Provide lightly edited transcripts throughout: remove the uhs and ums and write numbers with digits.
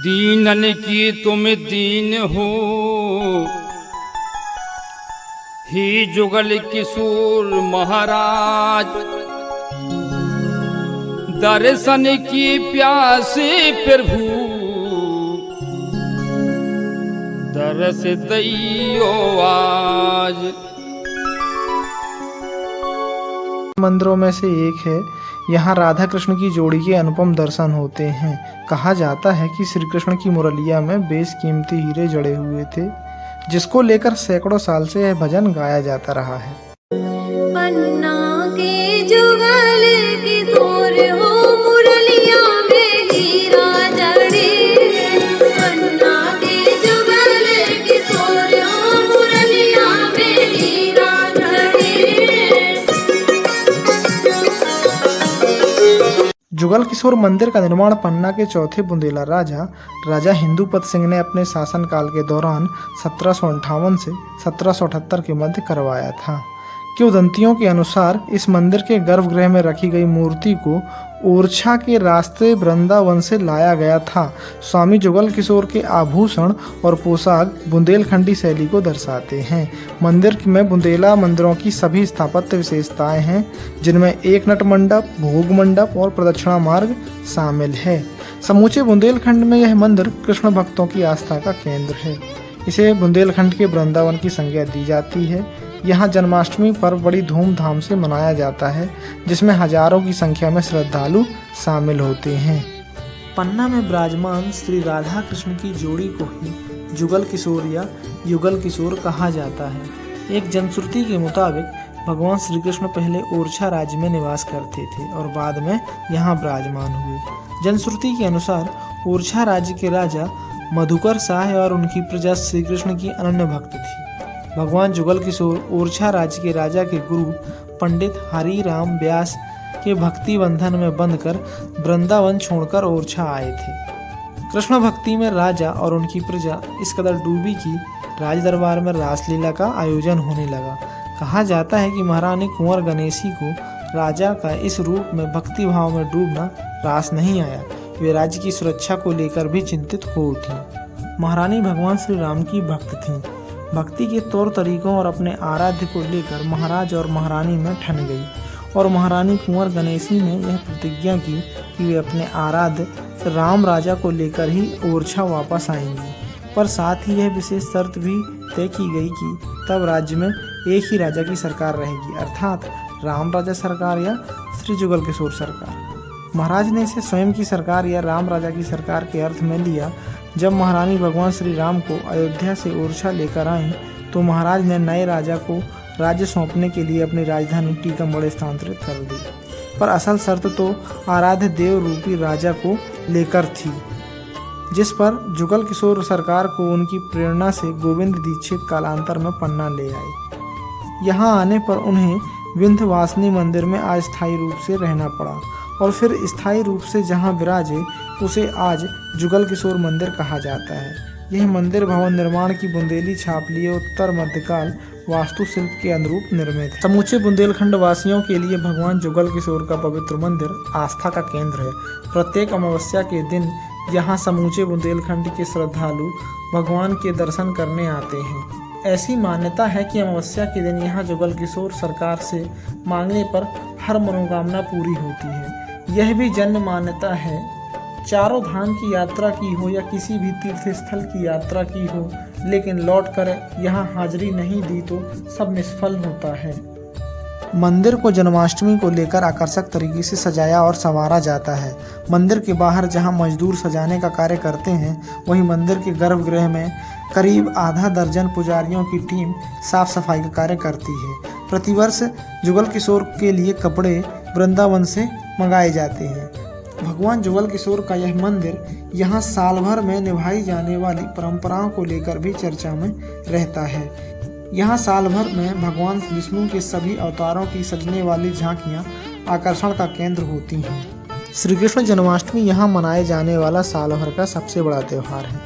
दीनन की तुम दीन हो, ही जुगल किशोर महाराज। दर्शन की प्यासे प्रभु, दरस दैयो आज। मंदिरों में से एक है। यहाँ राधा कृष्ण की जोड़ी के अनुपम दर्शन होते हैं। कहा जाता है कि श्री कृष्ण की मुरलिया में बेशकीमती हीरे जड़े हुए थे, जिसको लेकर सैकड़ों साल से यह भजन गाया जाता रहा है। पन्ना के जुगल किशोर हो, मुरलिया में हीरा जड़े। पन्ना के जुगल किशोर हो, मुरलिया में हीरा जड़े। जुगल किशोर मंदिर का निर्माण पन्ना के चौथे बुंदेला राजा हिंदूपत सिंह ने अपने शासनकाल के दौरान 1758 से 1778 के मध्य करवाया था। किंवदंतियों के अनुसार इस मंदिर के गर्भगृह में रखी गई मूर्ति को ओरछा के रास्ते वृंदावन से लाया गया था। स्वामी जुगल किशोर के आभूषण और पोशाक बुंदेलखंडी शैली को दर्शाते हैं। मंदिर में बुंदेला मंदिरों की सभी स्थापत्य विशेषताएं हैं, जिनमें एक नट मंडप, भोग मंडप और प्रदक्षिणा मार्ग शामिल है। समूचे बुंदेलखंड में यह मंदिर कृष्ण भक्तों की आस्था का केंद्र है। इसे बुंदेलखंड के वृंदावन की संज्ञा दी जाती है। यहाँ जन्माष्टमी पर्व बड़ी धूमधाम से मनाया जाता है, जिसमें हजारों की संख्या में श्रद्धालु शामिल होते हैं। पन्ना में विराजमान श्री राधा कृष्ण की जोड़ी को ही जुगल किशोर या युगल किशोर कहा जाता है। एक जनश्रुति के मुताबिक भगवान श्री कृष्ण पहले ओरछा राज्य में निवास करते थे और बाद में यहाँ विराजमान हुए। जनश्रुति के अनुसार ओरछा राज्य के राजा मधुकर शाह और उनकी प्रजा श्री कृष्ण की अनन्य भक्त थी। भगवान जुगल किशोर ओरछा राज्य के राजा के गुरु पंडित हरि राम व्यास के भक्ति बंधन में बंधकर वृंदावन छोड़कर ओरछा आए थे। कृष्ण भक्ति में राजा और उनकी प्रजा इस कदर डूबी कि राज दरबार में रासलीला का आयोजन होने लगा। कहा जाता है कि महारानी कुंवर गणेशी को राजा का इस रूप में भक्ति भाव में डूबना रास नहीं आया। वे राज्य की सुरक्षा को लेकर भी चिंतित हो उठी। महारानी भगवान श्री राम की भक्त थीं। भक्ति के तौर तरीकों और अपने आराध्य को लेकर महाराज और महारानी में ठन गई और महारानी कुंवर गणेशी ने यह प्रतिज्ञा की कि वे अपने आराध्य राम राजा को लेकर ही ओरछा वापस आएंगी। पर साथ ही यह विशेष शर्त भी तय की गई कि तब राज्य में एक ही राजा की सरकार रहेगी, अर्थात राम राजा सरकार या श्री जुगल किशोर सरकार। महाराज ने इसे स्वयं की सरकार या राम राजा की सरकार के अर्थ में लिया। जब महारानी भगवान श्री राम को अयोध्या से ओरछा लेकर आईं, तो महाराज ने नए राजा को राज्य सौंपने के लिए अपनी राजधानी टीकमगढ़ स्थानांतरित कर दी। पर असल शर्त तो आराध्य देव रूपी राजा को लेकर थी, जिस पर जुगल किशोर सरकार को उनकी प्रेरणा से गोविंद दीक्षित कालांतर में पन्ना ले आए। यहाँ आने पर उन्हें विंध्यवासिनी मंदिर में अस्थायी रूप से रहना पड़ा और फिर स्थायी रूप से जहाँ विराजे उसे आज जुगल किशोर मंदिर कहा जाता है। यह मंदिर भवन निर्माण की बुंदेली छाप लिए उत्तर मध्यकाल वास्तुशिल्प के अनुरूप निर्मित है। समूचे बुंदेलखंड वासियों के लिए भगवान जुगल किशोर का पवित्र मंदिर आस्था का केंद्र है। प्रत्येक अमावस्या के दिन यहाँ समूचे बुंदेलखंड के श्रद्धालु भगवान के दर्शन करने आते हैं। ऐसी मान्यता है कि अमावस्या के दिन यहाँ जुगल किशोर सरकार से मांगने पर हर मनोकामना पूरी होती है। यह भी जन मान्यता है, चारों धाम की यात्रा की हो या किसी भी तीर्थ स्थल की यात्रा की हो, लेकिन लौटकर यहाँ हाजिरी नहीं दी तो सब निष्फल होता है। मंदिर को जन्माष्टमी को लेकर आकर्षक तरीके से सजाया और संवारा जाता है। मंदिर के बाहर जहाँ मजदूर सजाने का कार्य करते हैं, वहीं मंदिर के गर्भगृह में करीब आधा दर्जन पुजारियों की टीम साफ सफाई का कार्य करती है। प्रतिवर्ष जुगल किशोर के लिए कपड़े वृंदावन से मंगाए जाते हैं। भगवान जुगल किशोर का यह मंदिर यहाँ साल भर में निभाई जाने वाली परंपराओं को लेकर भी चर्चा में रहता है। यहाँ साल भर में भगवान विष्णु के सभी अवतारों की सजने वाली झांकियाँ आकर्षण का केंद्र होती हैं। श्री कृष्ण जन्माष्टमी यहाँ मनाए जाने वाला साल भर का सबसे बड़ा त्यौहार है।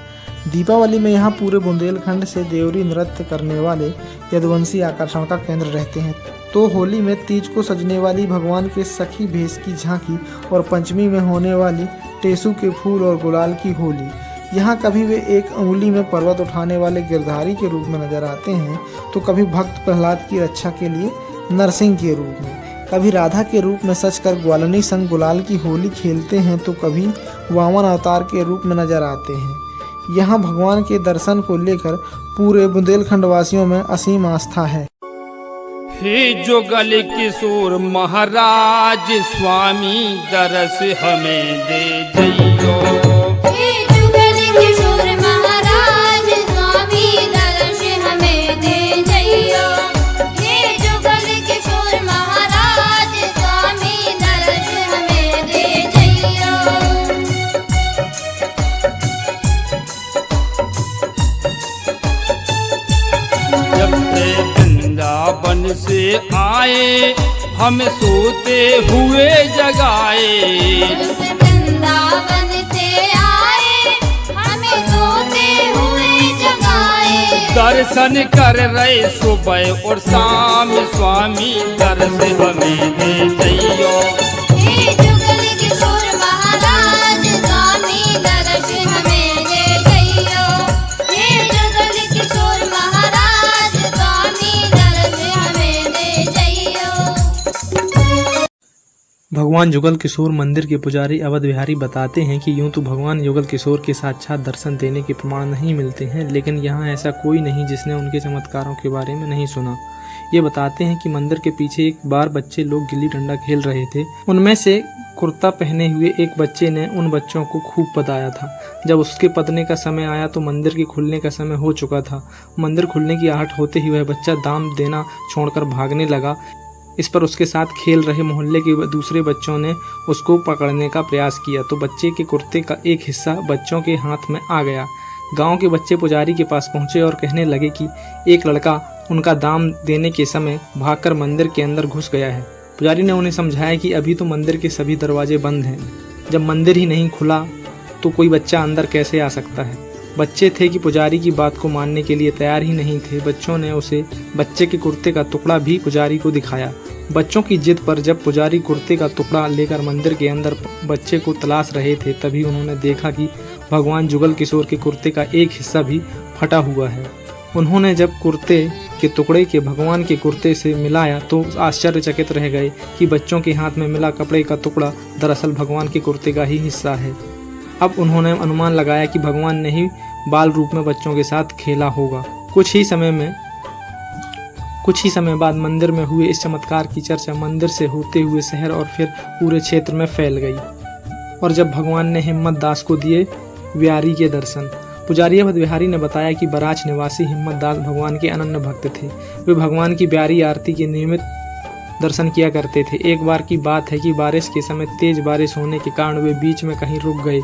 दीपावली में यहाँ पूरे बुंदेलखंड से देवरी नृत्य करने वाले यदुवंशी आकर्षण का केंद्र रहते हैं। तो होली में तीज को सजने वाली भगवान के सखी भेष की झांकी और पंचमी में होने वाली टेसू के फूल और गुलाल की होली। यहाँ कभी वे एक उंगली में पर्वत उठाने वाले गिरधारी के रूप में नजर आते हैं, तो कभी भक्त प्रहलाद की रक्षा के लिए नरसिंह के रूप में, कभी राधा के रूप में सजकर ग्वालनी संग गुलाल की होली खेलते हैं, तो कभी वामन अवतार के रूप में नजर आते हैं। यहाँ भगवान के दर्शन को लेकर पूरे बुंदेलखंड वासियों में असीम आस्था है। हे जुगल किशोर महाराज स्वामी दरस हमें दे जइयो। हे जुगल किशोर महाराज स्वामी दरस हमें दे जइयो। हे जुगल किशोर महाराज स्वामी दरस हमें दे जइयो। जब से वृंदावन से आए हम सोते हुए जगाए। वृंदावन से आए हमें सोते हुए जगाए। दर्शन कर रहे सुबह और शाम स्वामी दर्श हमें दे जइयो। हे जुगल किशोर महाराज स्वामी दरस हमें दे जइयो। हे जुगल किशोर महाराज स्वामी दरस हमें दे जइयो। भगवान युगल किशोर मंदिर के पुजारी अवध बिहारी बताते हैं कि यूं तो भगवान युगल किशोर के साक्षात दर्शन देने के प्रमाण नहीं मिलते हैं, लेकिन यहाँ ऐसा कोई नहीं जिसने उनके चमत्कारों के बारे में नहीं सुना। ये बताते हैं कि मंदिर के पीछे एक बार बच्चे लोग गिल्ली डंडा खेल रहे थे। उनमें से कुर्ता पहने हुए एक बच्चे ने उन बच्चों को खूब पदाया था। जब उसके पदने का समय आया तो मंदिर के खुलने का समय हो चुका था। मंदिर खुलने की आहट होते ही वह बच्चा दाम देना छोड़कर भागने लगा। इस पर उसके साथ खेल रहे मोहल्ले के दूसरे बच्चों ने उसको पकड़ने का प्रयास किया तो बच्चे के कुर्ते का एक हिस्सा बच्चों के हाथ में आ गया। गांव के बच्चे पुजारी के पास पहुंचे और कहने लगे कि एक लड़का उनका दाम देने के समय भागकर मंदिर के अंदर घुस गया है। पुजारी ने उन्हें समझाया कि अभी तो मंदिर के सभी दरवाजे बंद हैं। जब मंदिर ही नहीं खुला तो कोई बच्चा अंदर कैसे आ सकता है। बच्चे थे कि पुजारी की बात को मानने के लिए तैयार ही नहीं थे। बच्चों ने उसे बच्चे के कुर्ते का टुकड़ा भी पुजारी को दिखाया। बच्चों की जिद पर जब पुजारी कुर्ते का टुकड़ा लेकर मंदिर के अंदर बच्चे को तलाश रहे थे, तभी उन्होंने देखा कि भगवान जुगल किशोर के कुर्ते का एक हिस्सा भी फटा हुआ है। उन्होंने जब कुर्ते के टुकड़े के भगवान के कुर्ते से मिलाया तो आश्चर्यचकित रह गए कि बच्चों के हाथ में मिला कपड़े का टुकड़ा दरअसल भगवान के कुर्ते का ही हिस्सा है। अब उन्होंने अनुमान लगाया कि भगवान ने ही बाल रूप में बच्चों के साथ खेला होगा। कुछ ही समय बाद मंदिर में हुए इस चमत्कार की चर्चा मंदिर से होते हुए शहर और फिर पूरे क्षेत्र में फैल गई। और जब भगवान ने हिम्मत दास को दिए बिहारी के दर्शन। पुजारी अवध बिहारी ने बताया कि बराच निवासी हिम्मत दास भगवान के अनन्य भक्त थे। वे भगवान की ब्यारी आरती के नियमित दर्शन किया करते थे। एक बार की बात है कि बारिश के समय तेज बारिश होने के कारण वे बीच में कहीं रुक गए।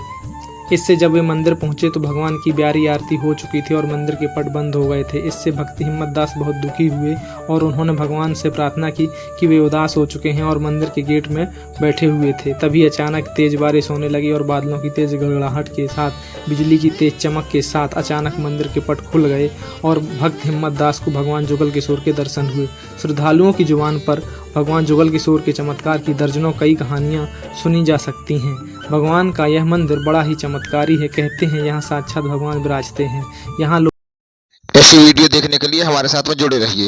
इससे जब वे मंदिर पहुंचे तो भगवान की ब्यारी आरती हो चुकी थी और मंदिर के पट बंद हो गए थे। इससे भक्त हिम्मत दास बहुत दुखी हुए और उन्होंने भगवान से प्रार्थना की कि वे उदास हो चुके हैं और मंदिर के गेट में बैठे हुए थे। तभी अचानक तेज बारिश होने लगी और बादलों की तेज गड़गड़ाहट के साथ बिजली की तेज चमक के साथ अचानक मंदिर के पट खुल गए और भक्त हिम्मत दास को भगवान जुगल किशोर के दर्शन हुए। श्रद्धालुओं की जुबान पर भगवान जुगल किशोर के चमत्कार की दर्जनों कई कहानियाँ सुनी जा सकती हैं। भगवान का यह मंदिर बड़ा ही चमत्कारी है। कहते हैं यहाँ साक्षात भगवान विराजते हैं। यहाँ लोग ऐसी वीडियो देखने के लिए हमारे साथ में जुड़े रहिए।